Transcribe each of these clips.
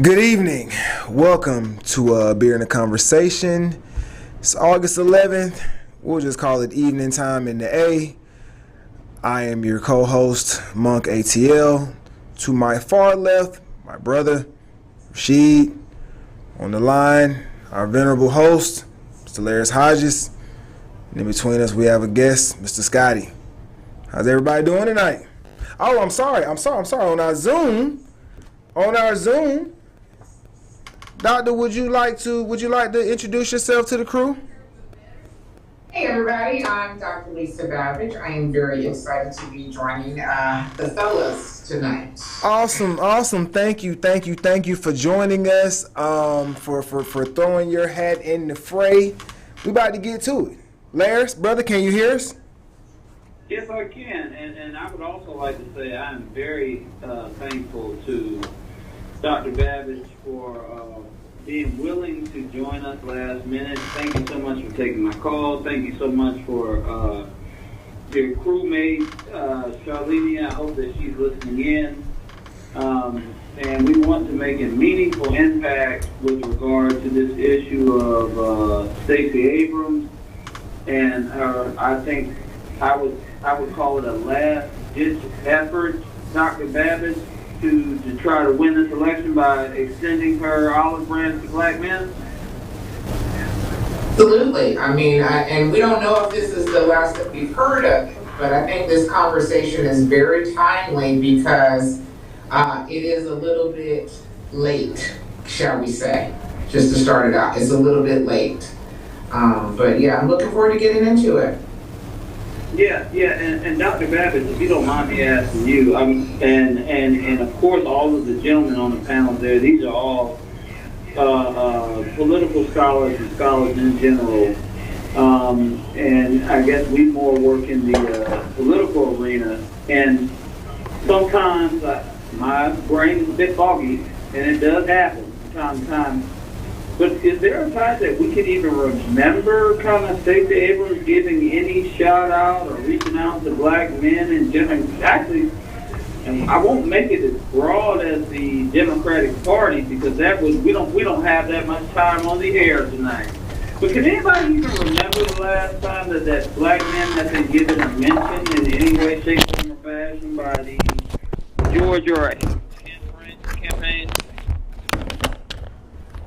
Good evening. Welcome to Beer and a Conversation. It's August 11th. We'll just call it evening time in the A. I am your co-host, Monk ATL. To my far left, my brother, Rashid. On the line, our venerable host, Mr. Laris Hodges. And in between us, we have a guest, Mr. Scotty. How's everybody doing tonight? Oh, I'm sorry. On our Zoom, Doctor, would you like to introduce yourself to the crew? Hey everybody, I'm Dr. Lisa Babbage. I am very excited to be joining the fellas tonight. Awesome. Thank you for joining us. For throwing your hat in the fray. We about to get to it. Laris, brother, can you hear us? Yes, I can, and I would also like to say I'm very thankful to Dr. Babbage for being willing to join us last minute. Thank you so much for taking my call. Thank you so much for your crewmate, Charlene. I hope that she's listening in. And we want to make a meaningful impact with regard to this issue of Stacey Abrams. And I think I would call it a last-ditch effort, Dr. Babbage, to try to win this election by extending her olive branch to black men? Absolutely. I mean, and we don't know if this is the last that we've heard of it, but I think this conversation is very timely because it is a little bit late, shall we say, just to start it out. It's a little bit late. But yeah, I'm looking forward to getting into it. Yeah, and Dr. Babbage, if you don't mind me asking you, and of course all of the gentlemen on the panel there, these are all political scholars and scholars in general, and I guess we more work in the political arena, and sometimes my brain is a bit foggy, and it does happen from time to time. But is there a time that we can even remember kind of Stacey Abrams giving any shout out or reaching out to black men in general? Actually, and I won't make it as broad as the Democratic Party because we don't have that much time on the air tonight. But can anybody even remember the last time that black men have been given a mention in any way, shape, form, or fashion by the Georgia or campaign?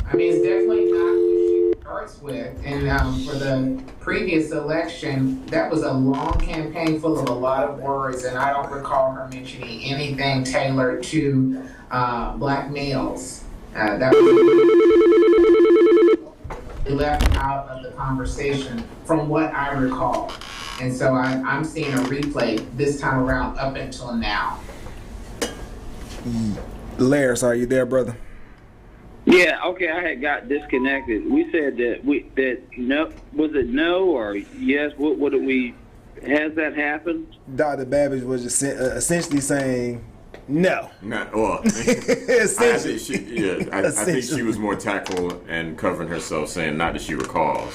I mean, it's definitely not who she starts with. And for the previous election, that was a long campaign full of a lot of words, and I don't recall her mentioning anything tailored to black males. That was left out of the conversation from what I recall. And so I'm seeing a replay this time around up until now. Laris, are you there, brother? Yeah, okay, I had got disconnected. We said that no, was it no or yes? What did we, has that happened? Dr. Babbage was just essentially saying no. Well, Essentially. I think she was more tactful and covering herself, saying not that she recalls.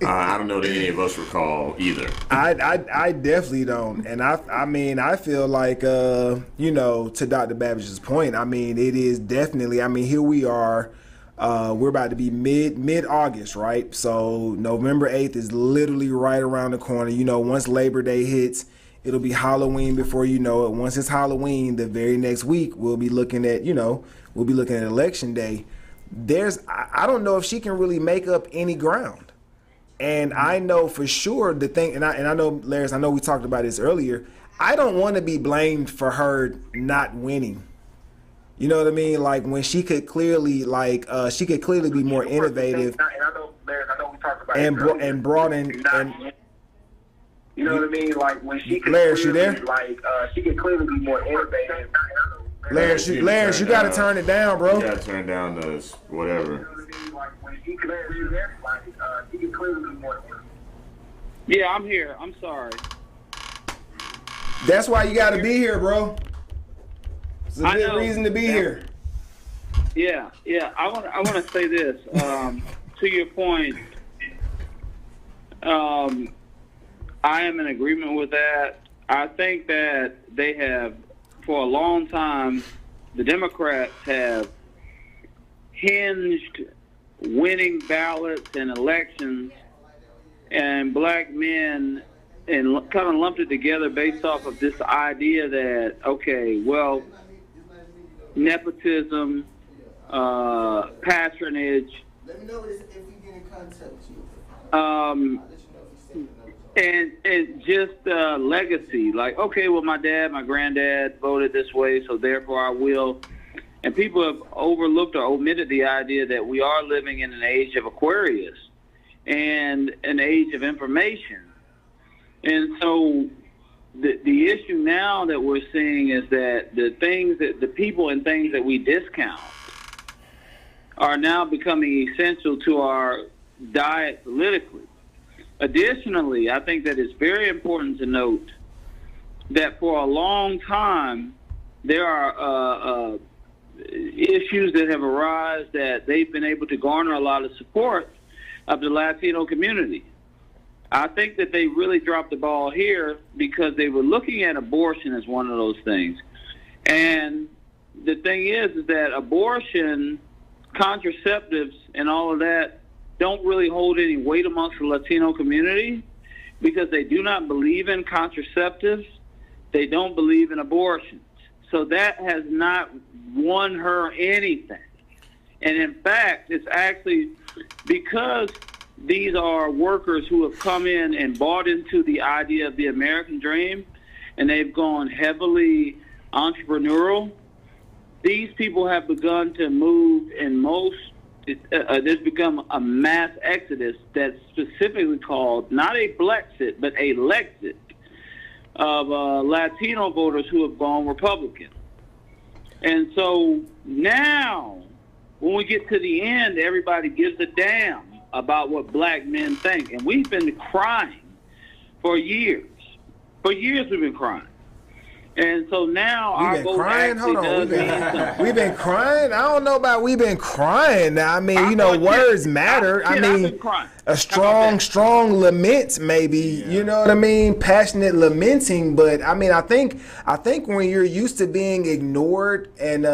I don't know that any of us recall either. I definitely don't, and I mean I feel like to Dr. Babbage's point, I mean it is definitely. I mean here we are, we're about to be mid August, right? So November 8th is literally right around the corner. Once Labor Day hits, it'll be Halloween before you know it. Once it's Halloween, the very next week we'll be looking at Election Day. I don't know if she can really make up any ground. And I know for sure the thing, and I know, Laris, I know we talked about this earlier. I don't want to be blamed for her not winning. You know what I mean? Like when she could clearly, be more innovative. And I know, Laris, I know we talked about and brought in. You know what I mean? Like when she could Laris, you there? She could clearly be more innovative. Laris, you gotta turn it down, bro. You gotta turn down the whatever. You know what I mean? Like when she could clearly be more innovative. Yeah, I'm here. I'm sorry. That's why you gotta be here, bro. It's a I good know. reason to be here. Yeah. I want to say this to your point. I am in agreement with that. I think that they have, for a long time, the Democrats have hinged winning ballots and elections and black men and kind of lumped it together based off of this idea that, okay, well, nepotism, patronage, and just legacy. Like, okay, well, my dad, my granddad voted this way, so therefore I will. And people have overlooked or omitted the idea that we are living in an age of Aquarius and an age of information. And so the issue now that we're seeing is that the people and things that we discount are now becoming essential to our diet politically. Additionally, I think that it's very important to note that for a long time, there are issues that have arisen that they've been able to garner a lot of support of the Latino community. I think that they really dropped the ball here because they were looking at abortion as one of those things. And the thing is that abortion, contraceptives, and all of that don't really hold any weight amongst the Latino community because they do not believe in contraceptives. They don't believe in abortions. So that has not won her anything. And in fact, it's actually because these are workers who have come in and bought into the idea of the American dream, and they've gone heavily entrepreneurial. These people have begun to move in there's become a mass exodus that's specifically called not a Blexit, but a Lexit of Latino voters who have gone Republican. And so now, when we get to the end, everybody gives a damn about what black men think. And we've been crying for years. For years we've been crying. And so now our vote actually does mean something. We've been crying? I don't know about we've been crying. I mean, words matter. I mean, a strong lament maybe, you know what I mean? Passionate lamenting. But I mean, I think when you're used to being ignored and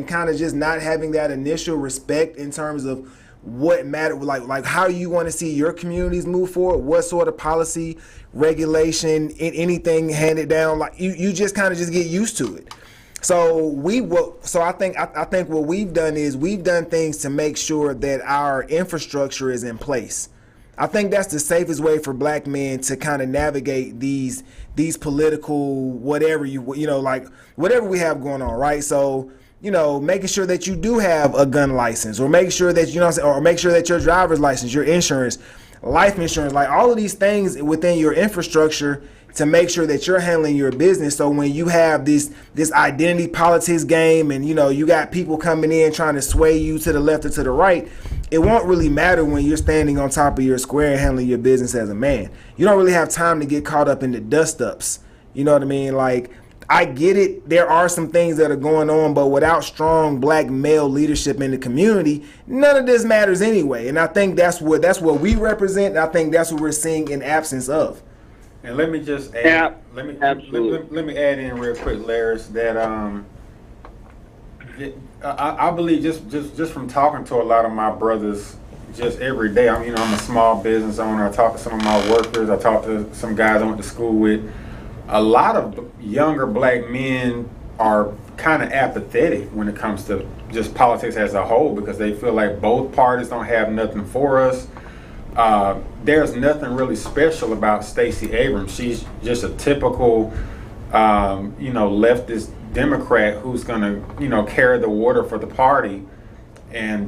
kind of just not having that initial respect in terms of what matter, like how you want to see your communities move forward, what sort of policy, regulation, anything handed down, like you just kind of just get used to it. So I think what we've done is we've done things to make sure that our infrastructure is in place. I think that's the safest way for black men to kind of navigate these political whatever whatever we have going on, right? So, making sure that you do have a gun license, or make sure that or make sure that your driver's license, your insurance, life insurance, like all of these things within your infrastructure to make sure that you're handling your business. So when you have this identity politics game and you got people coming in trying to sway you to the left or to the right, it won't really matter when you're standing on top of your square and handling your business as a man. You don't really have time to get caught up in the dust ups. You know what I mean? Like, I get it. There are some things that are going on, but without strong black male leadership in the community, none of this matters anyway. And I think that's what we represent. And I think that's what we're seeing in absence of. And let me just add. Let me add in real quick, Laris, that I believe just from talking to a lot of my brothers just every day. I'm a small business owner. I talk to some of my workers. I talk to some guys I went to school with. A lot of younger black men are kind of apathetic when it comes to just politics as a whole because they feel like both parties don't have nothing for us. There's nothing really special about Stacey Abrams. She's just a typical, leftist Democrat who's going to, carry the water for the party. And,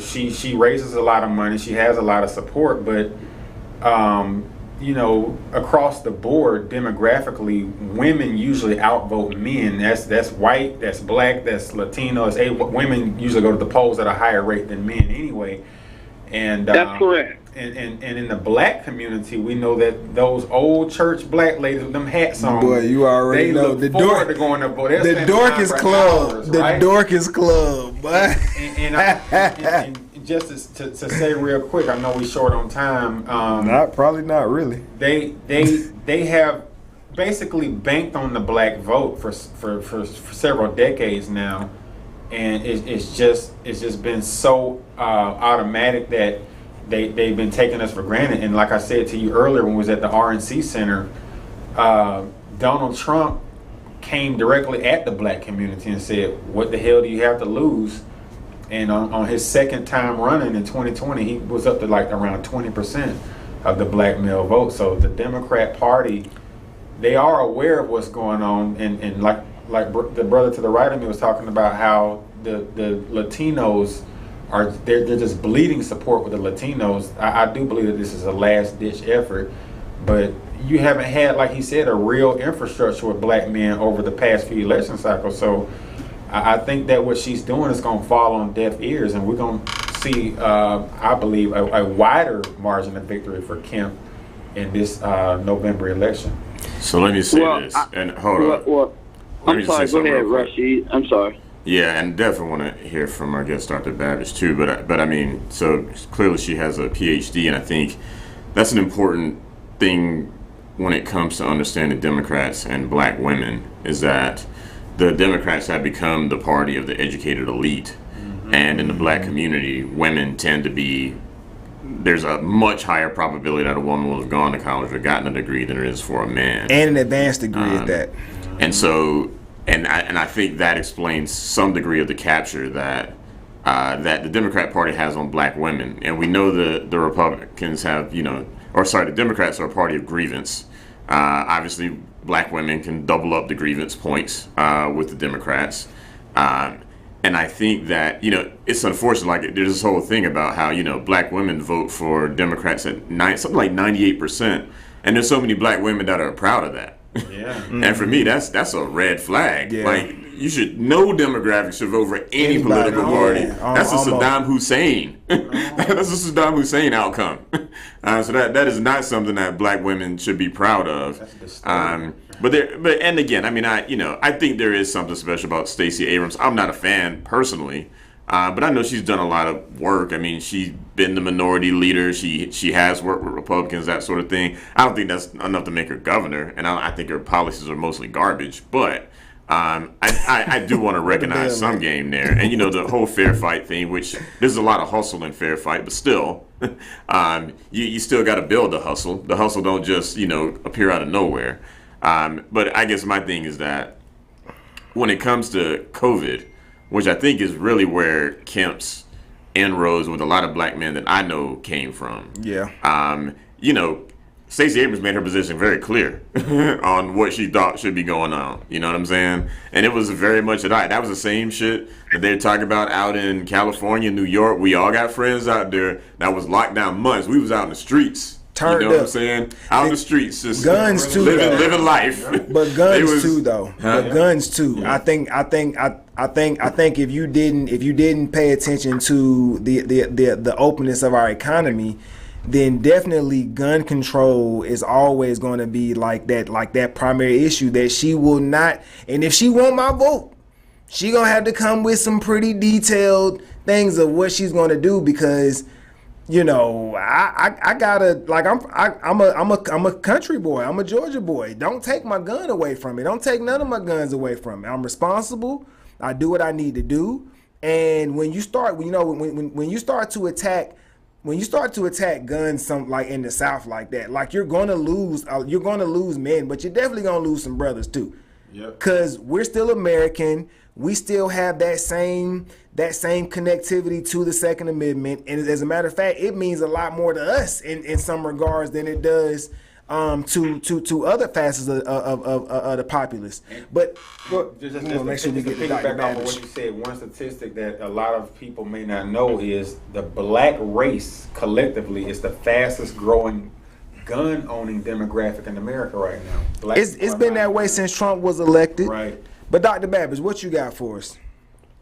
she raises a lot of money. She has a lot of support, but across the board, demographically, women usually outvote men. That's white, that's black, that's Latino. Women usually go to the polls at a higher rate than men anyway. And that's correct. And in the black community, we know that those old church black ladies with them hats on, boy, you already know the to going to vote. The Dorcas Club, the Dorcas Club. And just to say real quick, I know we're short on time. Probably not really. They have basically banked on the black vote for several decades now, and it's just been so automatic that they've been taking us for granted. And like I said to you earlier when we was at the RNC Center, Donald Trump came directly at the black community and said, "What the hell do you have to lose?" And on his second time running in 2020, he was up to like around 20% of the black male vote. So the Democrat Party, they are aware of what's going on, and like the brother to the right of me was talking about how the Latinos they're just bleeding support with the Latinos. I do believe that this is a last ditch effort, but you haven't had, like he said, a real infrastructure with black men over the past few election cycles. So I think that what she's doing is going to fall on deaf ears, and we're going to see, I believe, a wider margin of victory for Kemp in this November election. So let me say this, and hold on. Well, I'm sorry, go ahead, Rashid. I'm sorry. Yeah, and definitely want to hear from our guest, Dr. Babbage, too. But I mean, so clearly she has a PhD, and I think that's an important thing when it comes to understanding Democrats and black women, is that the Democrats have become the party of the educated elite. Mm-hmm. And in the black community, women tend to be, there's a much higher probability that a woman will have gone to college or gotten a degree than there is for a man. And an advanced degree at that. And so, and I think that explains some degree of the capture that that the Democrat Party has on black women. And we know the Republicans have, the Democrats are a party of grievance. Obviously, black women can double up the grievance points with the Democrats. And I think that, it's unfortunate, like there's this whole thing about how, black women vote for Democrats at something like 98%. And there's so many black women that are proud of that. Yeah. And for me, that's a red flag. Yeah. Like, no demographic should vote for any political party. Yeah. That's a Saddam Hussein. That's a Saddam Hussein outcome. So that is not something that black women should be proud of. But again, I mean, I think there is something special about Stacey Abrams. I'm not a fan personally, but I know she's done a lot of work. I mean, she's been the minority leader. She has worked with Republicans, that sort of thing. I don't think that's enough to make her governor, and I think her policies are mostly garbage. But I do want to recognize some game there. And, the whole fair fight thing, which there's a lot of hustle in fair fight, but still, you still got to build the hustle. The hustle don't just, appear out of nowhere. But I guess my thing is that when it comes to COVID, which I think is really where Kemp's inroads with a lot of black men that I know came from. Yeah. Stacey Abrams made her position very clear on what she thought should be going on. You know what I'm saying? And it was very much that was the same shit that they're talking about out in California, New York. We all got friends out there that was locked down months. We was out in the streets. Turned what I'm saying? Out in the streets, just guns too, living life. But guns too, though. But guns too. Yeah. I think if you didn't pay attention to the openness of our economy, then definitely gun control is always going to be like that primary issue that she will not. And if she want my vote, she gonna have to come with some pretty detailed things of what she's gonna do, because I gotta, like, I'm a country boy. I'm a Georgia boy. Don't take my gun away from me. Don't take none of my guns away from me. I'm responsible. I do what I need to do. And when you start, when you start to attack guns, like in the South like that, like you're gonna lose men, but you're definitely gonna lose some brothers too. Yep. Cause we're still American. We still have that same connectivity to the Second Amendment, and as a matter of fact, it means a lot more to us in some regards than it does to other facets of the populace. But just make sure we get to piggyback off of what you said. One statistic that a lot of people may not know is the black race collectively is the fastest growing gun owning demographic in America right now. It's been that way since Trump was elected. Right. But Dr. Babbage, what you got for us?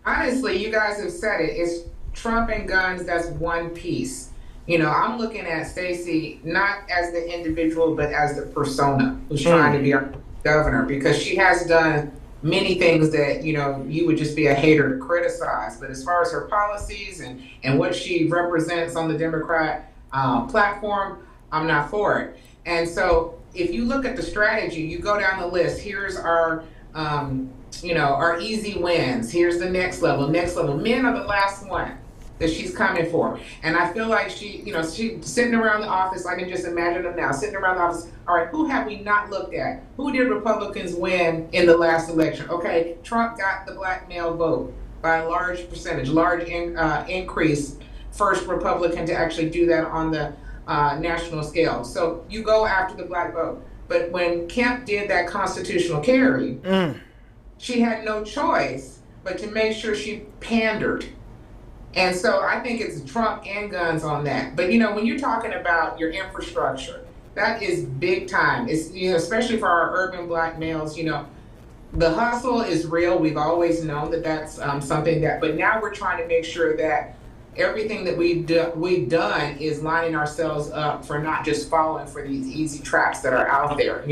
Honestly, you guys have said it. It's Trump and guns, that's one piece. I'm looking at Stacey not as the individual, but as the persona who's trying to be our governor, because she has done many things that, you would just be a hater to criticize. But as far as her policies and what she represents on the Democrat platform, I'm not for it. And so if you look at the strategy, you go down the list, here's our are easy wins. Here's the next level, next level. Men are the last one that she's coming for. And I feel like she sitting around the office, I can just imagine them now, sitting around the office. All right, who have we not looked at? Who did Republicans win in the last election? Okay, Trump got the black male vote by a large percentage, increase, first Republican to actually do that on the national scale. So you go after the black vote. But when Kemp did that constitutional carry, she had no choice but to make sure she pandered. And so I think it's Trump and guns on that. But when you're talking about your infrastructure, that is big time. It's especially for our urban black males. The hustle is real. We've always known that that's something that. But now we're trying to make sure that everything that we've done is lining ourselves up for not just falling for these easy traps that are out there.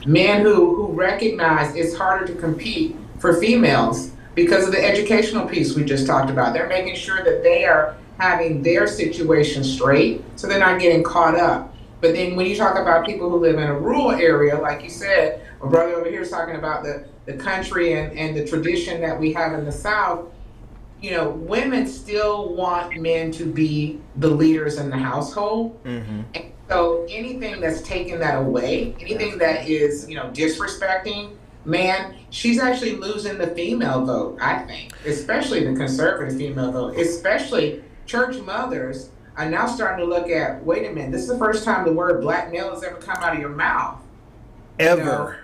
Men who recognize it's harder to compete for females because of the educational piece we just talked about. They're making sure that they are having their situation straight so they're not getting caught up. But then when you talk about people who live in a rural area, like you said, my brother over here is talking about the country and the tradition that we have in the South, women still want men to be the leaders in the household. Mm-hmm. And so anything that's taking that away, anything that is, disrespecting, man, she's actually losing the female vote, I think, especially the conservative female vote, especially church mothers are now starting to look at, wait a minute, this is the first time the word black male has ever come out of your mouth. Ever.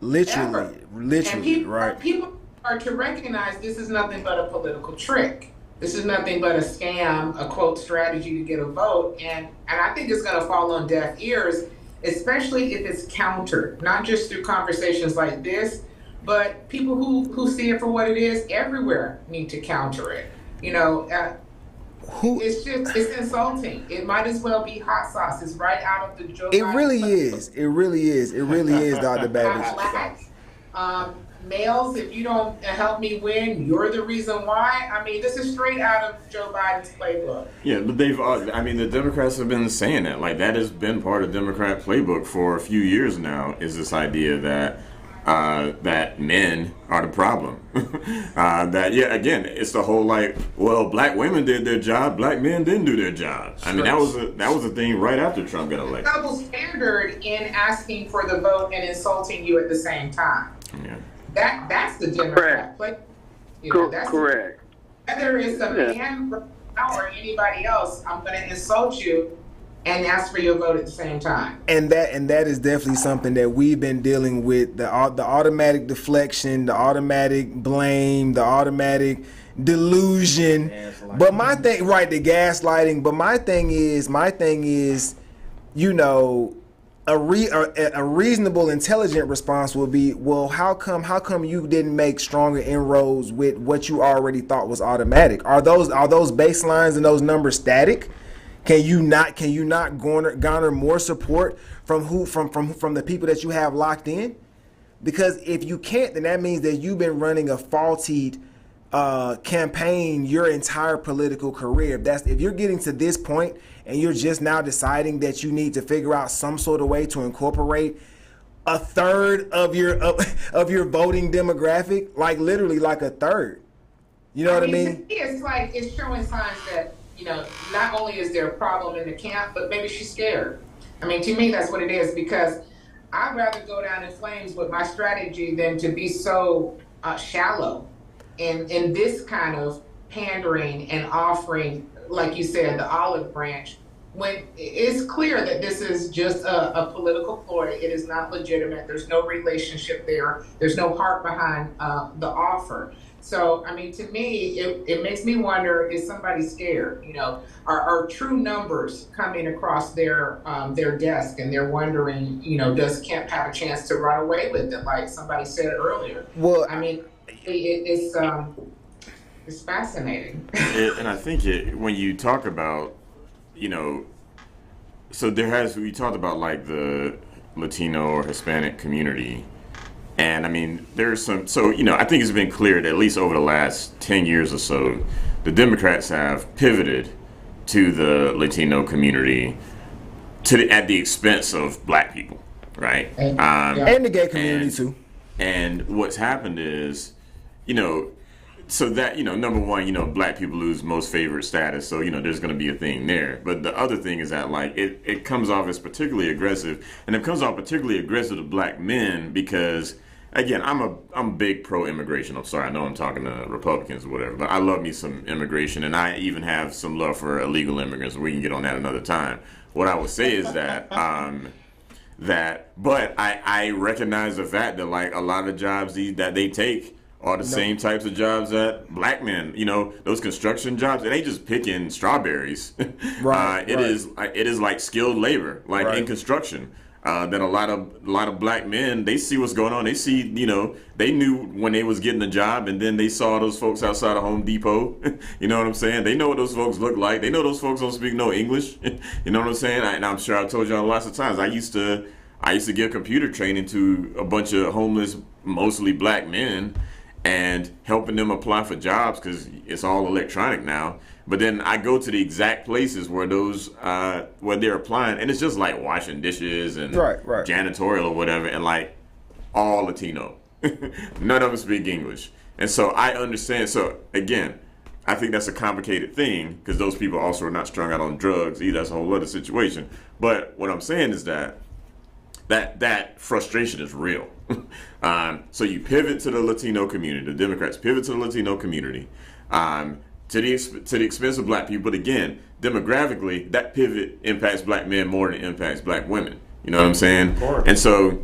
Literally, and people are to recognize this is nothing but a political trick. This is nothing but a scam, a quote strategy to get a vote. And I think it's going to fall on deaf ears, especially if it's countered, not just through conversations like this, but people who see it for what it is everywhere need to counter it. It's insulting. It might as well be hot sauce. It's right out of the Joe. It really is, Dr. Babbage. Males, if you don't help me win, you're the reason why. I mean, this is straight out of Joe Biden's playbook. Yeah, but the Democrats have been saying that. Like, that has been part of Democrat playbook for a few years now, is this idea that men are the problem. Again, it's the whole black women did their job, black men didn't do their job. I mean, that was a thing right after Trump got elected. Double standard in asking for the vote and insulting you at the same time. Yeah. That's the Democrat play. Correct. Whether it's a man or anybody else, I'm going to insult you and ask for your vote at the same time. And that is definitely something that we've been dealing with, the automatic deflection, the automatic blame, the automatic delusion. But my thing, the gaslighting. But my thing is, a reasonable, intelligent response would be, well, how come you didn't make stronger inroads with what you already thought was automatic? Are those baselines and those numbers static? Can you not garner more support from the people that you have locked in? Because if you can't, then that means that you've been running a faulty campaign your entire political career. If you're getting to this point and you're just now deciding that you need to figure out some sort of way to incorporate a third of your voting demographic, literally a third. You know what I mean? It's showing signs that, not only is there a problem in the camp, but maybe she's scared. I mean, to me, that's what it is, because I'd rather go down in flames with my strategy than to be so shallow in this kind of pandering and offering, like you said, the olive branch, when it's clear that this is just a political ploy. It is not legitimate. There's no relationship there. There's no heart behind the offer. So, I mean, to me, it makes me wonder, is somebody scared? Are true numbers coming across their desk, and they're wondering, does Kemp have a chance to run away with it, like somebody said earlier? Well, I mean, it's fascinating. And I think when you talk about, we talked about the Latino or Hispanic community. And I mean, there's I think it's been clear that at least over the last 10 years or so, the Democrats have pivoted to the Latino community at the expense of black people, right? And the gay community too. And what's happened is, so that, number one, black people lose most favored status. So, there's going to be a thing there. But the other thing is that, like, it comes off as particularly aggressive. And it comes off particularly aggressive to black men because, again, I'm big pro-immigration. I'm sorry, I know I'm talking to Republicans or whatever, but I love me some immigration. And I even have some love for illegal immigrants. We can get on that another time. What I would say is that, but I recognize the fact that, like, a lot of jobs that they take are the same types of jobs that black men, those construction jobs, it ain't just picking strawberries. Right. It is like skilled labor, like in construction. That a lot of black men, they see what's going on. They see, they knew when they was getting a job, and then they saw those folks outside of Home Depot. You know what I'm saying? They know what those folks look like. They know those folks don't speak no English. You know what I'm saying? And I'm sure I've told y'all lots of times. I used to give computer training to a bunch of homeless, mostly black men, and helping them apply for jobs because it's all electronic now. But then I go to the exact places where where they're applying, and it's just like washing dishes and janitorial or whatever, and like all Latino. None of them speak English. And so I understand. So again, I think that's a complicated thing because those people also are not strung out on drugs either. That's a whole other situation. But what I'm saying is that frustration is real. So you pivot to the Latino community. The Democrats pivot to the Latino community to the expense of black people. But again, demographically, that pivot impacts black men more than it impacts black women. You know what I'm saying? And so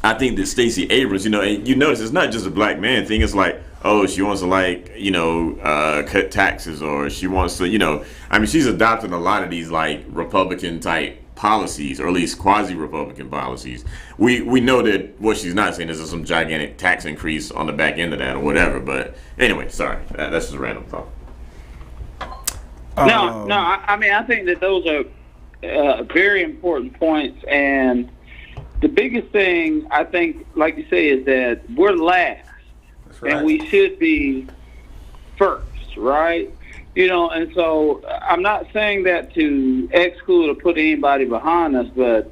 I think that Stacey Abrams, and you notice it's not just a black man thing. It's like, oh, she wants to cut taxes, or she wants to, she's adopting a lot of these like Republican type policies, or at least quasi-Republican policies. We know that what she's not saying is there's some gigantic tax increase on the back end of that or whatever. But anyway, sorry, that's just a random thought. I think that those are very important points, and the biggest thing I think, like you say, is that we're last, and we should be first, right? And so I'm not saying that to exclude or put anybody behind us, but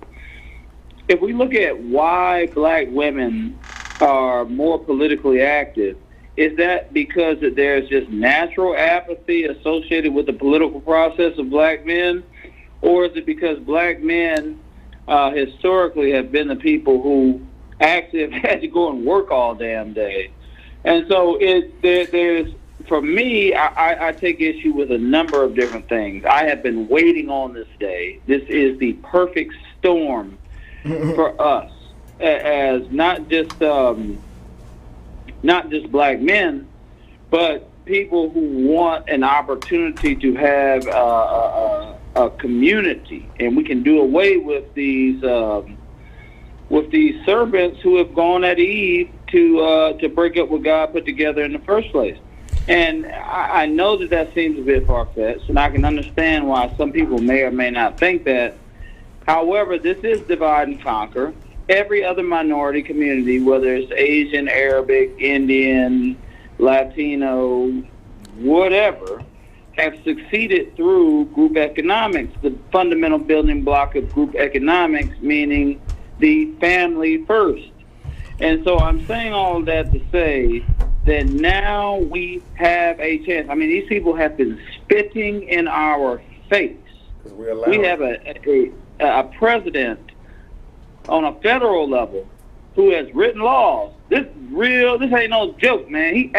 if we look at why black women are more politically active, is that because that there's just natural apathy associated with the political process of black men, or is it because black men historically have been the people who actually have had to go and work all damn day? And so there's for me, I take issue with a number of different things. I have been waiting on this day. This is the perfect storm for us, as not just black men, but people who want an opportunity to have a community, and we can do away with these servants who have gone at Eve to break up what God put together in the first place. And I know that seems a bit far-fetched, and I can understand why some people may or may not think that. However, this is divide and conquer. Every other minority community, whether it's Asian, Arabic, Indian, Latino, whatever, have succeeded through group economics, the fundamental building block of group economics, meaning the family first. And so I'm saying all that to say that now we have a chance. I mean, these people have been spitting in our face. We have a president on a federal level who has written laws. This ain't no joke, man. He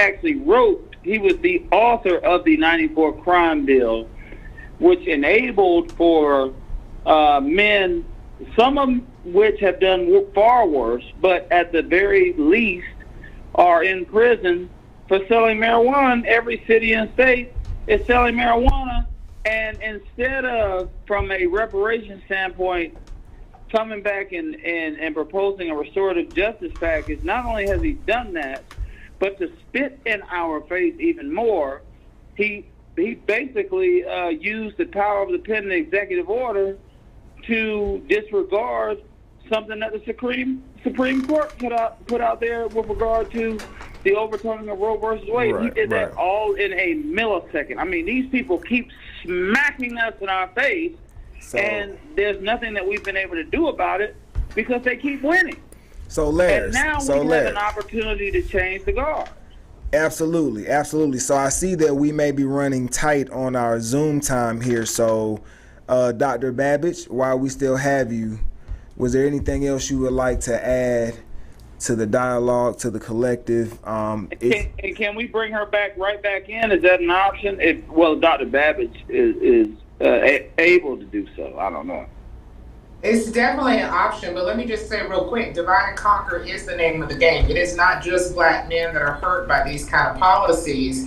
was the author of the 94 crime bill, which enabled for men, some of which have done far worse, but at the very least are in prison for selling marijuana. Every city and state is selling marijuana, and instead of, from a reparation standpoint, coming back and proposing a restorative justice package, not only has he done that, but to spit in our face even more, he basically used the power of the pen and executive order to disregard something that the Supreme Court put out there with regard to the overturning of Roe versus Wade. He did that all in a millisecond. I mean, these people keep smacking us in our face, and there's nothing that we've been able to do about it because they keep winning. So And now we have Larry. an opportunity to change the guard. Absolutely, absolutely. So I see that we may be running tight on our Zoom time here. So, Dr. Babbage, while we still have you, was there anything else you would like to add to the dialogue, to the collective? Can we bring her right back in? Is that an option? Dr. Babbage is able to do so. I don't know. It's definitely an option, but let me just say real quick, divide and conquer is the name of the game. It is not just black men that are hurt by these kind of policies.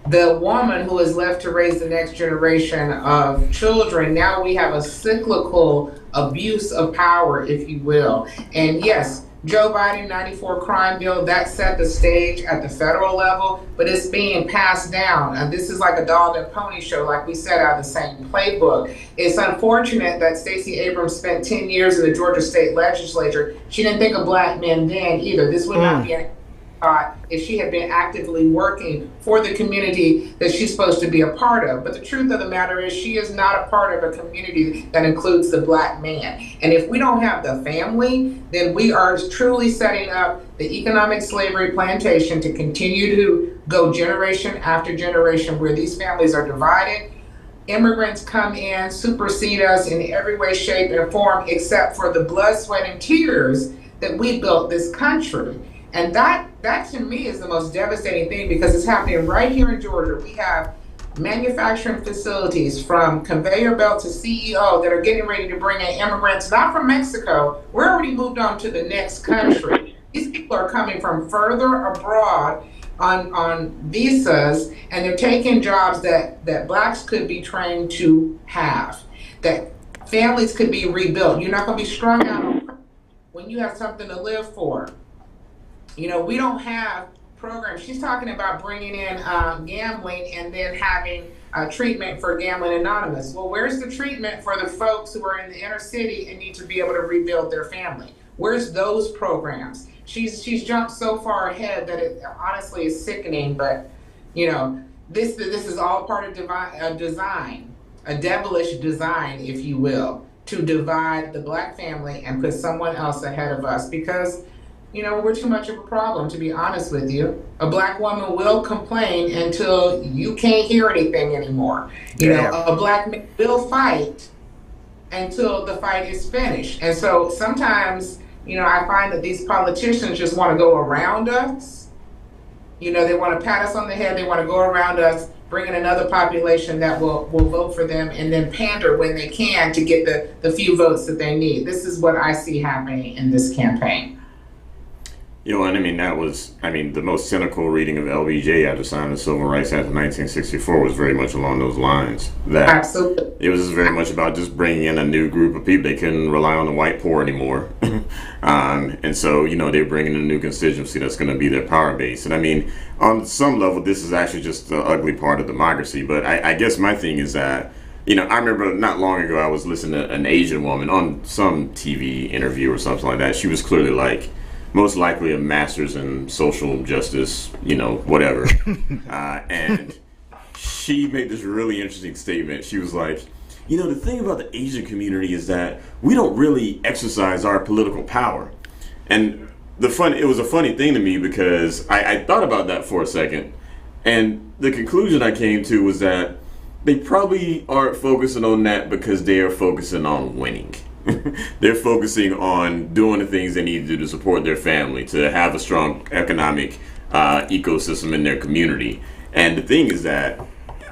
The woman who is left to raise the next generation of children, now we have a cyclical abuse of power, if you will. And yes, Joe Biden 94 crime bill, that set the stage at the federal level, but it's being passed down. And this is like a dog and pony show, like we said, out of the same playbook. It's unfortunate that Stacey Abrams spent 10 years in the Georgia state legislature. She didn't think of black men then either. This would not be an if she had been actively working for the community that she's supposed to be a part of. But the truth of the matter is she is not a part of a community that includes the black man. And if we don't have the family, then we are truly setting up the economic slavery plantation to continue to go generation after generation where these families are divided. Immigrants come in, supersede us in every way, shape, and form, except for the blood, sweat, and tears that we built this country. And that to me is the most devastating thing because it's happening right here in Georgia. We have manufacturing facilities from conveyor belt to CEO that are getting ready to bring in immigrants, not from Mexico. We're already moved on to the next country. These people are coming from further abroad on visas, and they're taking jobs that blacks could be trained to have, that families could be rebuilt. You're not going to be strung out when you have something to live for. You know, we don't have programs. She's talking about bringing in gambling and then having treatment for Gambling Anonymous. Well, where's the treatment for the folks who are in the inner city and need to be able to rebuild their family? Where's those programs? She's jumped so far ahead that it honestly is sickening. But you know, this is all part of design, a devilish design, if you will, to divide the black family and put someone else ahead of us because. You know, we're too much of a problem, to be honest with you. A black woman will complain until you can't hear anything anymore. You know, a black man will fight until the fight is finished. And so sometimes, you know, I find that these politicians just want to go around us. You know, they want to pat us on the head. They want to go around us, bring in another population that will vote for them and then pander when they can to get the few votes that they need. This is what I see happening in this campaign. You know, and the most cynical reading of LBJ after signing the Civil Rights Act of 1964 was very much along those lines. That Absolutely. It was very much about just bringing in a new group of people. They couldn't rely on the white poor anymore. And so, you know, they're bringing in a new constituency that's going to be their power base. And I mean, on some level, this is actually just the ugly part of democracy. But I guess my thing is that, you know, I remember not long ago I was listening to an Asian woman on some TV interview or something like that. She was clearly like, most likely a master's in social justice, you know, whatever. And she made this really interesting statement. She was like, you know, the thing about the Asian community is that we don't really exercise our political power. And it was a funny thing to me because I thought about that for a second. And the conclusion I came to was that they probably aren't focusing on that because they are focusing on winning. They're focusing on doing the things they need to do to support their family, to have a strong economic ecosystem in their community. And the thing is that,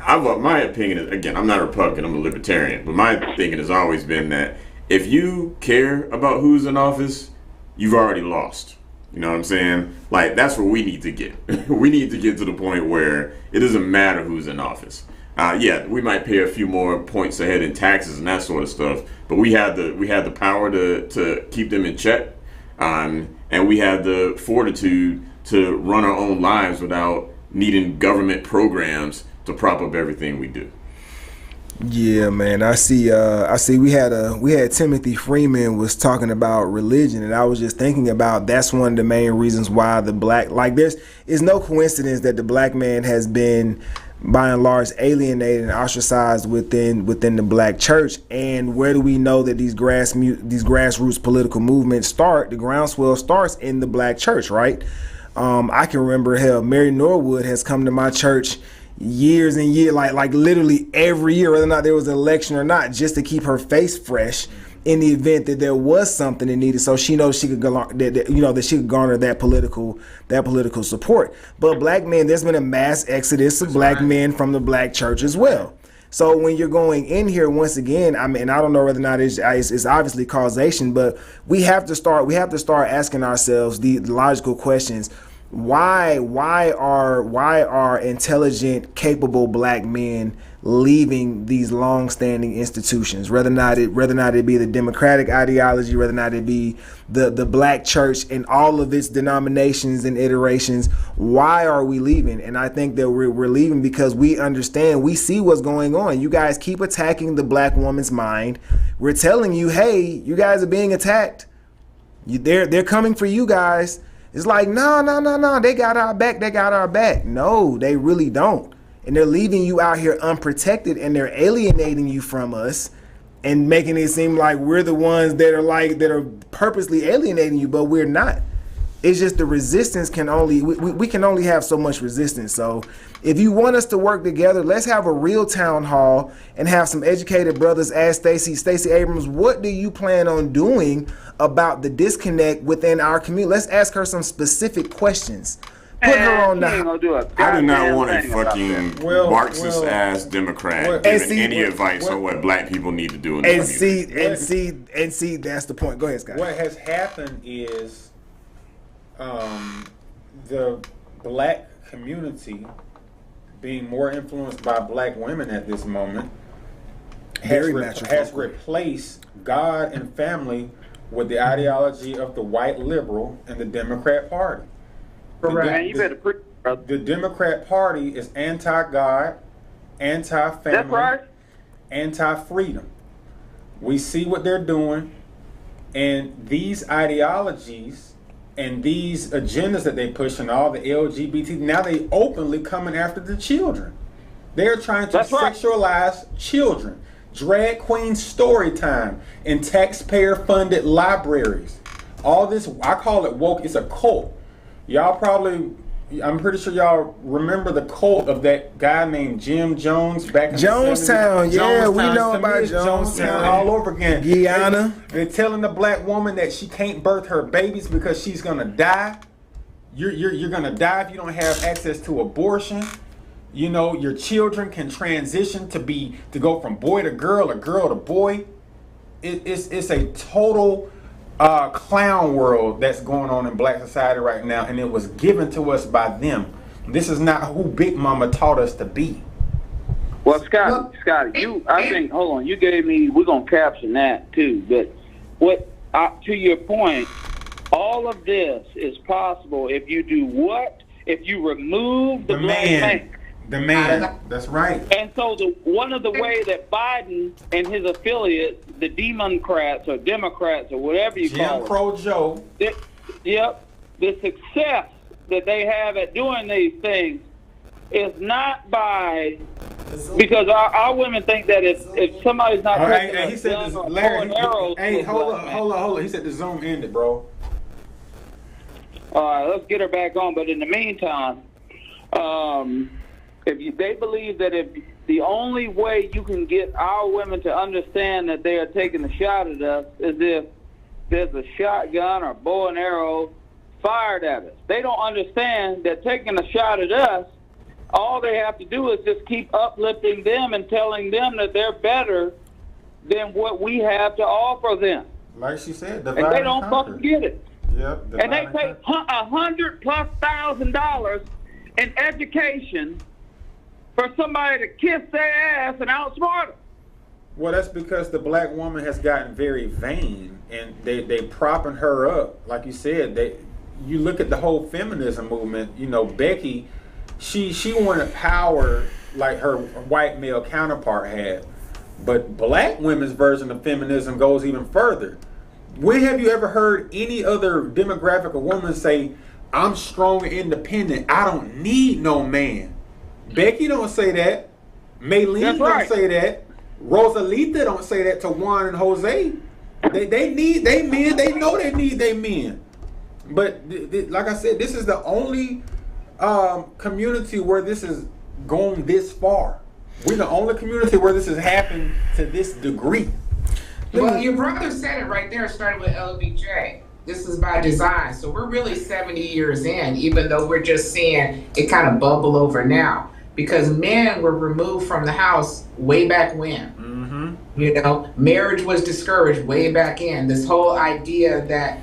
my opinion is, again, I'm not a Republican, I'm a Libertarian, but my thinking has always been that if you care about who's in office, you've already lost. You know what I'm saying? Like, that's where we need to get. We need to get to the point where it doesn't matter who's in office. Yeah, we might pay a few more points ahead in taxes and that sort of stuff, but we have the power to keep them in check, and we have the fortitude to run our own lives without needing government programs to prop up everything we do. Yeah, man. I see. We had Timothy Freeman was talking about religion, and I was just thinking about that's one of the main reasons why the black, like, it's no coincidence that the black man has been by and large alienated and ostracized within the black church. And where do we know that these grassroots political movements start? The groundswell starts in the black church, right? I can remember, hell, Mary Norwood has come to my church years and years, like literally every year, whether or not there was an election or not, just to keep her face fresh in the event that there was something that needed, so she knows she could go, that she could garner that political support. But black men, there's been a mass exodus of black men from the black church as well. So when you're going in here, once again, I mean, I don't know whether or not it's obviously causation, but we have to start asking ourselves the logical questions. Why are intelligent, capable black men leaving these long-standing institutions? Whether or not it be the democratic ideology, whether or not it be the black church and all of its denominations and iterations, why are we leaving? And I think that we're leaving because we understand, we see what's going on. You guys keep attacking the black woman's mind. We're telling you, hey, you guys are being attacked. They're coming for you guys. It's like, no, they got our back. No, they really don't. And they're leaving you out here unprotected, and they're alienating you from us and making it seem like we're the ones that are purposely alienating you, but we're not. It's just the resistance we can only have so much resistance. So if you want us to work together, let's have a real town hall and have some educated brothers ask Stacey Abrams, what do you plan on doing about the disconnect within our community? Let's ask her some specific questions. Put her on the. I do not want a fucking Marxist ass Democrat giving any advice on what black people need to do in the community. And see, that's the point. Go ahead, Scott. What has happened is the black community being more influenced by black women at this moment has replaced God and family with the ideology of the white liberal and the Democrat Party. The Democrat Party is anti-God, anti-family, anti-freedom. We see what they're doing, and these ideologies and these agendas that they push and all the LGBT, now they openly coming after the children. They're trying to sexualize children. Drag queen story time in taxpayer-funded libraries. All this, I call it woke. It's a cult. Y'all probably, I'm pretty sure y'all remember the cult of that guy named Jim Jones back in Jonestown. the 70s. Yeah, we know about Jonestown all over again. Guyana. They're telling the black woman that she can't birth her babies because she's gonna die. You're gonna die if you don't have access to abortion. You know, your children can transition to go from boy to girl or girl to boy. It's a total clown world that's going on in black society right now, and it was given to us by them. This is not who Big Mama taught us to be. Well, Scotty, I think, hold on, you gave me, we're going to caption that too, but to your point, all of this is possible if you do what? If you remove the black man. The man, that's right. And so one of the ways that Biden and his affiliates, the Democrats or Democrats or whatever you call Jim Crow Joe. The success that they have at doing these things is not because our women think that if somebody's not taking a gun or throwing arrows. Hey, hold on. He said the Zoom ended, bro. All right, let's get her back on. But in the meantime, they believe that if the only way you can get our women to understand that they are taking a shot at us is if there's a shotgun or bow and arrow fired at us. They don't understand that taking a shot at us, all they have to do is just keep uplifting them and telling them that they're better than what we have to offer them. Like she said, and they don't fucking get it. Yep. And they pay $100,000+ in education for somebody to kiss their ass and outsmart them. Well, that's because the black woman has gotten very vain, and they propping her up. Like you said, you look at the whole feminism movement. You know, Becky, she wanted power like her white male counterpart had, but black women's version of feminism goes even further. When have you ever heard any other demographic of woman say, "I'm strong and independent. I don't need no man"? Becky don't say that. Maylene don't say that. Rosalita don't say that to Juan and Jose. They need they men. They know they need they men. But like I said, this is the only community where this is gone this far. We're the only community where this has happened to this degree. Well, your brother said it right there. It started with LBJ. This is by design. So we're really 70 years in, even though we're just seeing it kind of bubble over now. Because men were removed from the house way back when. Mm-hmm. Marriage was discouraged way back in. This whole idea that,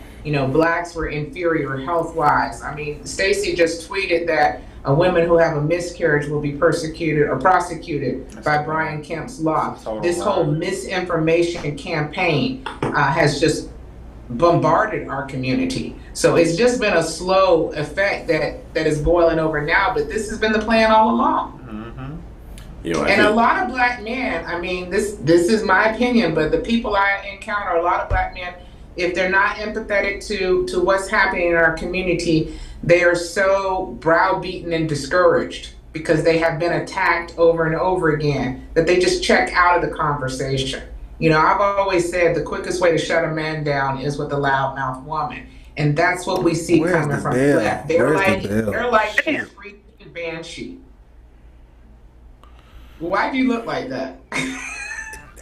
blacks were inferior health-wise. I mean, Stacey just tweeted that women who have a miscarriage will be persecuted or prosecuted by Brian Kemp's law. This whole misinformation campaign has just bombarded our community. So it's just been a slow effect that is boiling over now, but this has been the plan all along. Mm-hmm. And a lot of black men, I mean, this is my opinion, but the people I encounter, a lot of black men, if they're not empathetic to what's happening in our community, they are so browbeaten and discouraged because they have been attacked over and over again that they just check out of the conversation. I've always said the quickest way to shut a man down is with a loudmouth woman. And that's what we see coming from the left. They're like a freaking banshee. Why do you look like that?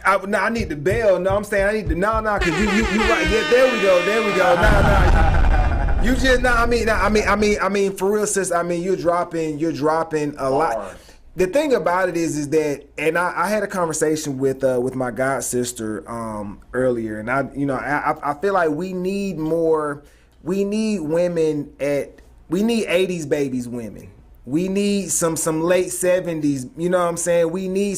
I need the bell. No, I'm saying I need the because you right. Yeah, there we go. No. You just I mean for real, sis. I mean you're dropping a lot. The thing about it is that, and I had a conversation with my god sister earlier, and I feel like we need more. We need women we need 80s babies women. We need some late 70s. You know what I'm saying? We need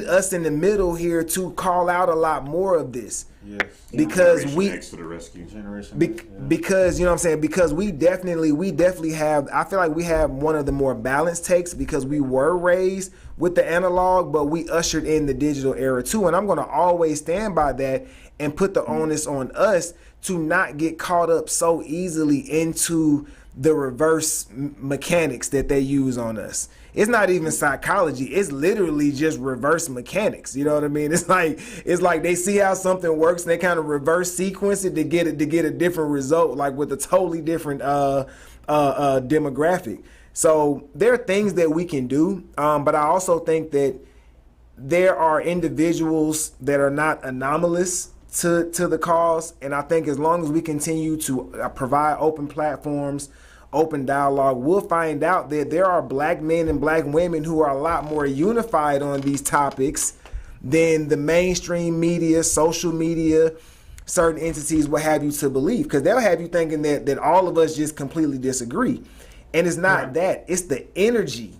us in the middle here to call out a lot more of this. Yes. Because Next to the rescue because you know what I'm saying, because we definitely have, I feel like we have one of the more balanced takes because we were raised with the analog, but we ushered in the digital era too. And I'm going to always stand by that and put the onus on us to not get caught up so easily into the reverse mechanics that they use on us. It's not even psychology. It's literally just reverse mechanics. You know what I mean? It's like they see how something works and they kind of reverse sequence it to get a different result, like with a totally different demographic. So there are things that we can do, but I also think that there are individuals that are not anomalous to the cause, and I think as long as we continue to provide open platforms, open dialogue, we'll find out that there are black men and black women who are a lot more unified on these topics than the mainstream media, social media, certain entities will have you to believe, because they'll have you thinking that all of us just completely disagree, and it's not that. It's the energy.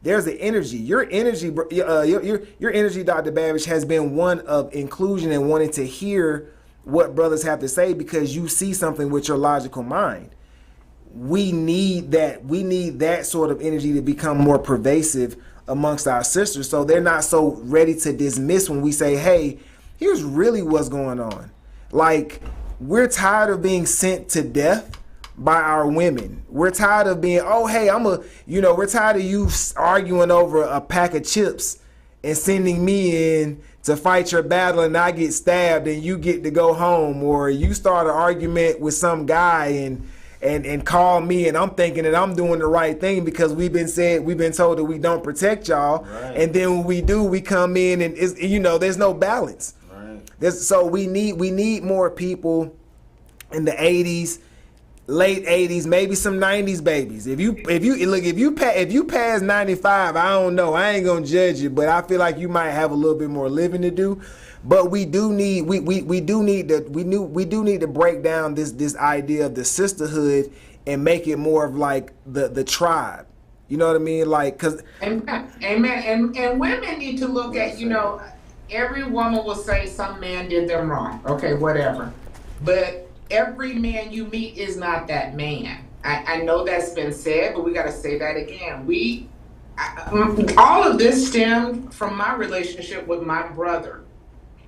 There's the energy. Your energy, your energy, Dr. Babbage, has been one of inclusion and wanting to hear what brothers have to say because you see something with your logical mind. We need that. We need that sort of energy to become more pervasive amongst our sisters, so they're not so ready to dismiss when we say, "Hey, here's really what's going on." Like, we're tired of being sent to death by our women. We're tired of being, oh, hey, we're tired of you arguing over a pack of chips and sending me in to fight your battle and I get stabbed and you get to go home, or you start an argument with some guy and call me and I'm thinking that I'm doing the right thing because we've been told that we don't protect y'all. Right. And then when we do, we come in and there's no balance. Right. So we need more people in the 80s, late 80s, maybe some 90s babies. If you pass 95, I don't know, I ain't gonna judge you, but I feel like you might have a little bit more living to do. But we do need to break down this idea of the sisterhood and make it more of like the tribe. You know what I mean? Like, cause amen. And women need to look at, every woman will say some man did them wrong. Okay, whatever. But every man you meet is not that man. I know that's been said, but we got to say that again. All of this stemmed from my relationship with my brother.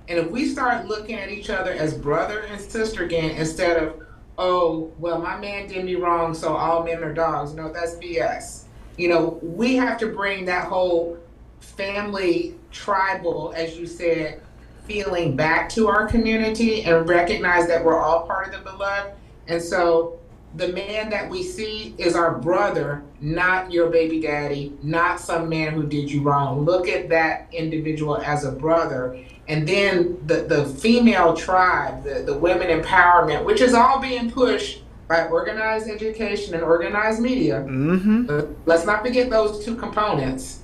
And if we start looking at each other as brother and sister again, instead of, oh, well, my man did me wrong, so all men are dogs. No, that's BS. we have to bring that whole family, tribal, as you said, feeling back to our community and recognize that we're all part of the beloved. And so the man that we see is our brother, not your baby daddy, not some man who did you wrong. Look at that individual as a brother. And then the female tribe, the women empowerment, which is all being pushed by organized education and organized media. Let's not forget those two components.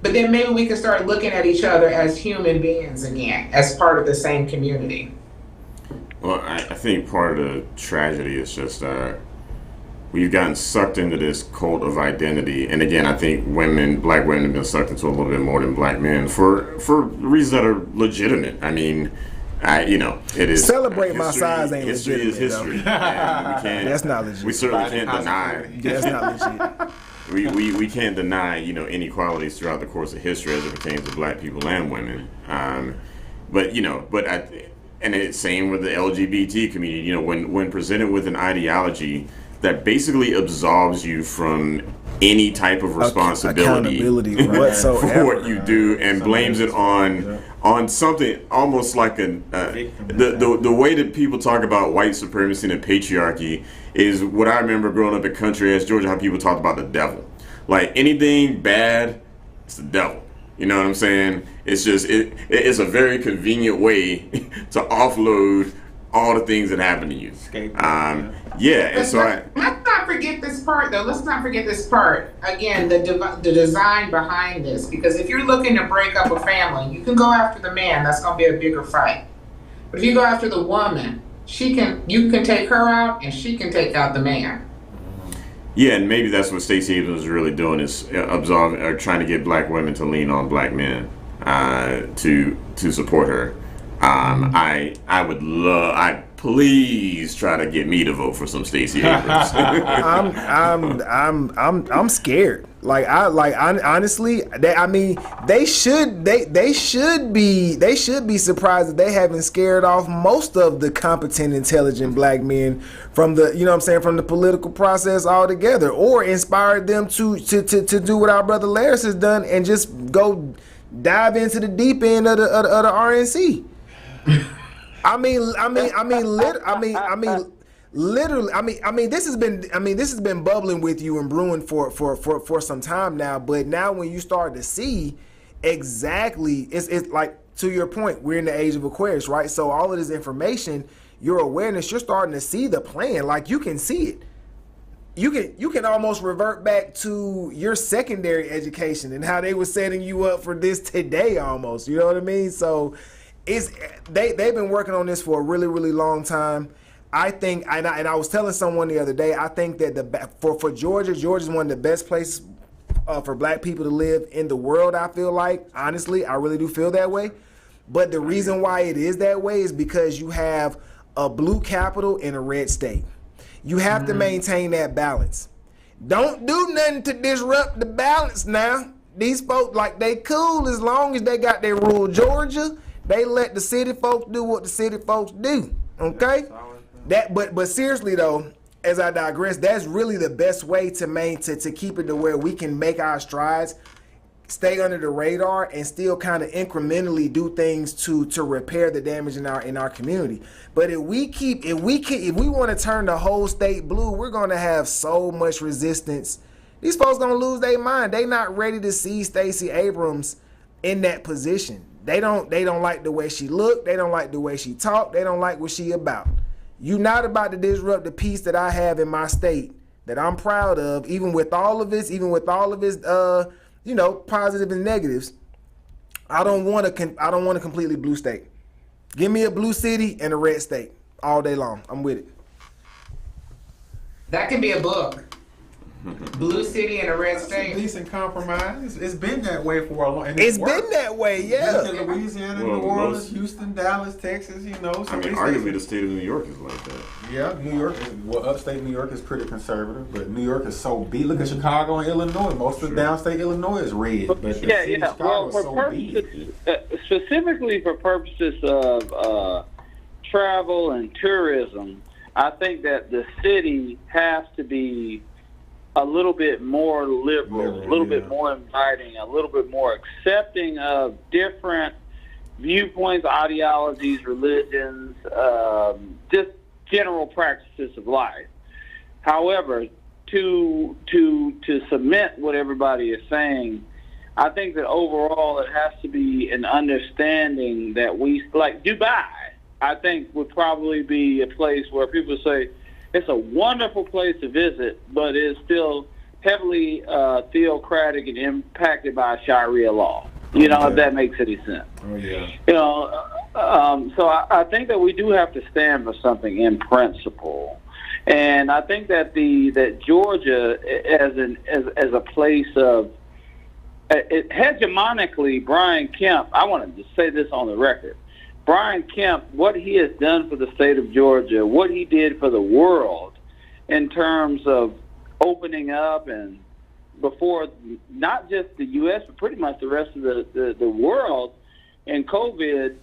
But then maybe we can start looking at each other as human beings again, as part of the same community. Well, I think part of the tragedy is just we've gotten sucked into this cult of identity. And again, I think black women have been sucked into a little bit more than black men for reasons that are legitimate. I mean, it is. Celebrate my size ain't history legitimate. History is history. That's not legit. We certainly can't deny. That's not legit. We can't deny, inequalities throughout the course of history as it pertains to black people and women. And it's same with the LGBT community. When presented with an ideology that basically absolves you from any type of responsibility whatsoever for what you do and blames it on something almost like the way that people talk about white supremacy and patriarchy is what I remember growing up in country as Georgia, how people talked about the devil. Like anything bad, it's the devil. You know what I'm saying? It's just it's a very convenient way to offload all the things that happen to you. Let's not forget this part, though. Let's not forget this part. Again, the design behind this. Because if you're looking to break up a family, you can go after the man. That's going to be a bigger fight. But if you go after the woman, you can take her out, and she can take out the man. Yeah, and maybe that's what Stacey Abrams is really doing, is trying to get black women to lean on black men to support her. Please try to get me to vote for some Stacey Abrams. I'm scared. Honestly, they should be surprised that they haven't scared off most of the competent, intelligent black men from the political process altogether, or inspired them to do what our brother Laris has done and just go dive into the deep end of the RNC. Literally, this has been bubbling with you and brewing for some time now. But now when you start to see exactly, it's like, to your point, we're in the age of Aquarius, right? So all of this information, your awareness, you're starting to see the plan. Like, you can see it. You can almost revert back to your secondary education and how they were setting you up for this today, almost. You know what I mean? So they've been working on this for a really, really long time. I think, and I was telling someone the other day, I think that for Georgia's one of the best places for black people to live in the world. I feel like, honestly, I really do feel that way. But the reason why it is that way is because you have a blue capital and a red state. You have to maintain that balance. Don't do nothing to disrupt the balance now. These folks, they cool as long as they got their rule. Georgia, they let the city folks do what the city folks do. Okay? But seriously though, as I digress, that's really the best way to keep it to where we can make our strides, stay under the radar, and still kind of incrementally do things to repair the damage in our community. But if we want to turn the whole state blue, we're gonna have so much resistance. These folks gonna lose their mind. They not ready to see Stacey Abrams in that position. They don't like the way she look. They don't like the way she talk. They don't like what she about. You not about to disrupt the peace that I have in my state that I'm proud of, even with all of its positive and negatives. I don't want a completely blue state. Give me a blue city and a red state all day long. I'm with it. That could be a book. Blue city and a red state. It's a decent compromise. It's been that way for a long time. It's been that way, yeah. Louisiana, New Orleans, Houston, Dallas, Texas, arguably the state of New York is like that. Yeah, New York upstate New York is pretty conservative, but New York is so big. Look at Chicago and Illinois. Most of the downstate Illinois is red. But Well, for purposes, specifically for purposes of travel and tourism, I think that the city has to be a little bit more liberal, a little bit more inviting, a little bit more accepting of different viewpoints, ideologies, religions, just general practices of life. However, to cement what everybody is saying, I think that overall it has to be an understanding that we, like Dubai, I think would probably be a place where people say it's a wonderful place to visit, but it's still heavily theocratic and impacted by Sharia law. You know, if that makes any sense. Oh, yeah. You know, so I think that we do have to stand for something in principle. And I think that that Georgia, as a place of hegemonically, Brian Kemp, I wanted to say this on the record. Brian Kemp, what he has done for the state of Georgia, what he did for the world in terms of opening up and before not just the U.S., but pretty much the rest of the world in COVID,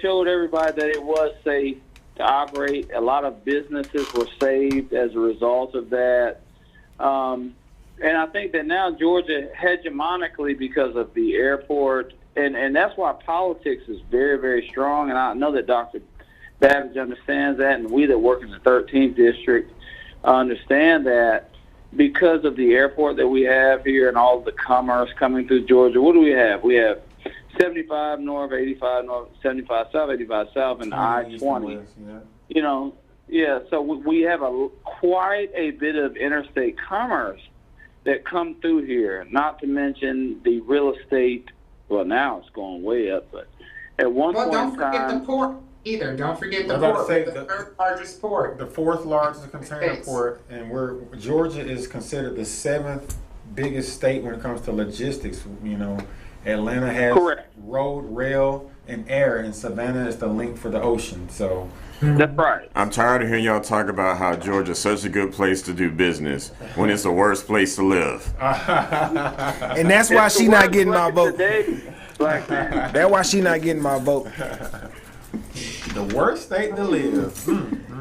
showed everybody that it was safe to operate. A lot of businesses were saved as a result of that. And I think that now Georgia, hegemonically, because of the airport, and that's why politics is very, very strong. And I know that Dr. Babbage understands that, and we that work in the 13th district understand that because of the airport that we have here and all the commerce coming through Georgia. What do we have? We have 75 north, 85 north, 75 south, 85 south, and I-20. Yeah. You know, yeah. So we have quite a bit of interstate commerce that come through here. Not to mention the real estate. Well, now it's going way up, but at one point in time. Don't forget the port either. Don't forget the port. The third largest port. The fourth largest container port, and Georgia is considered the 7th biggest state when it comes to logistics. You know, Atlanta has road, rail, and air, and Savannah is the link for the ocean. So that's right. I'm tired of hearing y'all talk about how Georgia's such a good place to do business when it's the worst place to live. And that's why she not getting my vote. That's why she not getting my vote. The worst state to live.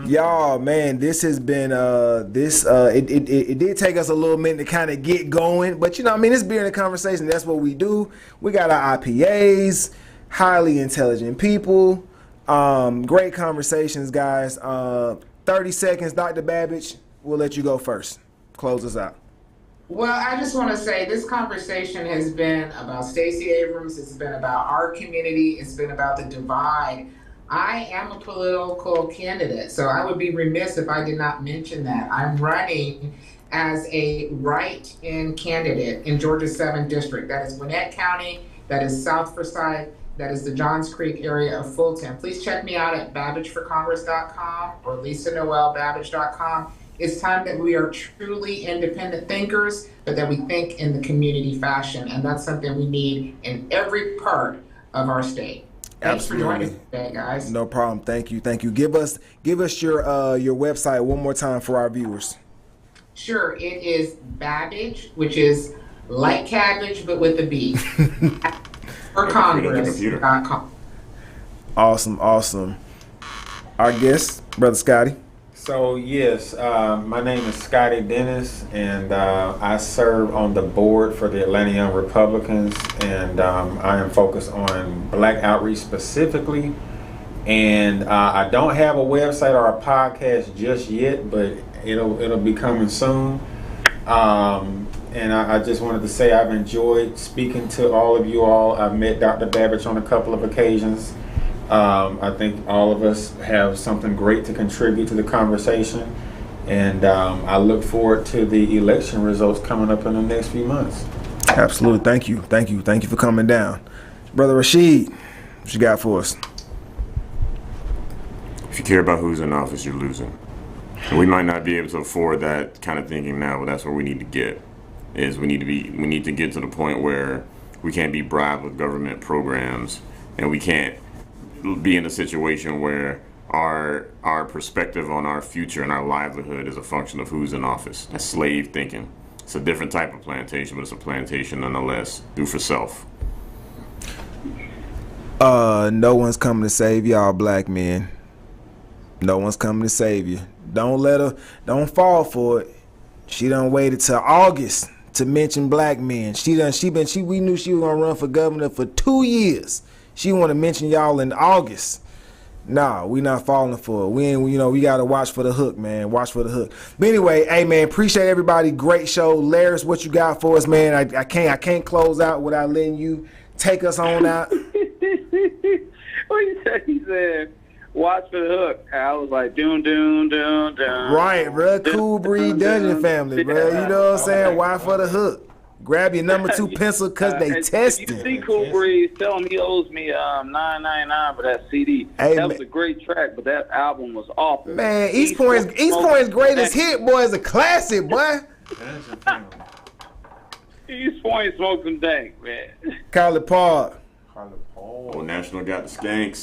Y'all, man, this has been it did take us a little minute to kind of get going, but you know, I mean, it's being a conversation. That's what we do. We got our IPAs, highly intelligent people, great conversations, guys. 30 seconds, Dr. Babbage, we'll let you go first. Close us out. Well, I just want to say this conversation has been about Stacey Abrams. It's been about our community. It's been about the divide. I am a political candidate, so I would be remiss if I did not mention that. I'm running as a write-in candidate in Georgia's 7th district. That is Gwinnett County, that is South Forsyth, that is the Johns Creek area of Fulton. Please check me out at babbageforcongress.com or lisanoelbabbage.com. It's time that we are truly independent thinkers, but that we think in the community fashion, and that's something we need in every part of our state. Thanks for joining us today, guys. No problem. Thank you. Give us your website one more time for our viewers. Sure. It is Babbage, which is like cabbage but with a B. For Congress.com. Awesome. Our guest, Brother Scotty. So yes, my name is Scotty Dennis, and I serve on the board for the Atlanta Young Republicans, and I am focused on Black outreach specifically. And I don't have a website or a podcast just yet, but it'll be coming soon. And I just wanted to say I've enjoyed speaking to all of you all. I've met Dr. Babbage on a couple of occasions. I think all of us have something great to contribute to the conversation, and I look forward to the election results coming up in the next few months. Absolutely. Thank you for coming down. Brother Rashid, what you got for us? If you care about who's in office, you're losing. And we might not be able to afford that kind of thinking now, but that's where we need to get. We need to get to the point where we can't be bribed with government programs, and we can't be in a situation where our perspective on our future and our livelihood is a function of who's in office. That's slave thinking. It's a different type of plantation, but it's a plantation nonetheless. Do for self. No one's coming to save y'all, black men. No one's coming to save you. Don't fall for it. She done waited till August to mention black men. We knew she was gonna run for governor for 2 years. She want to mention y'all in August. Nah, we not falling for it. We gotta watch for the hook, man. Watch for the hook. But anyway, hey man, appreciate everybody. Great show, Laris. What you got for us, man? I can't close out without letting you take us on out. What you said? He said, "Watch for the hook." I was like, "Doom, doom, doom, doom." Right, bro. Cool Breed Dungeon Family, bro. You know what I'm saying? Watch for the hook. Grab your number 2 pencil because they tested. If you see Cool Breeze, tell him he owes me $9.99 for that CD. Hey, that was a great track, but that album was awful. Man, East Point's greatest hit, boy, is a classic, boy. East Point smoked some dank, man. Call it Paul. Oh, National got the skanks.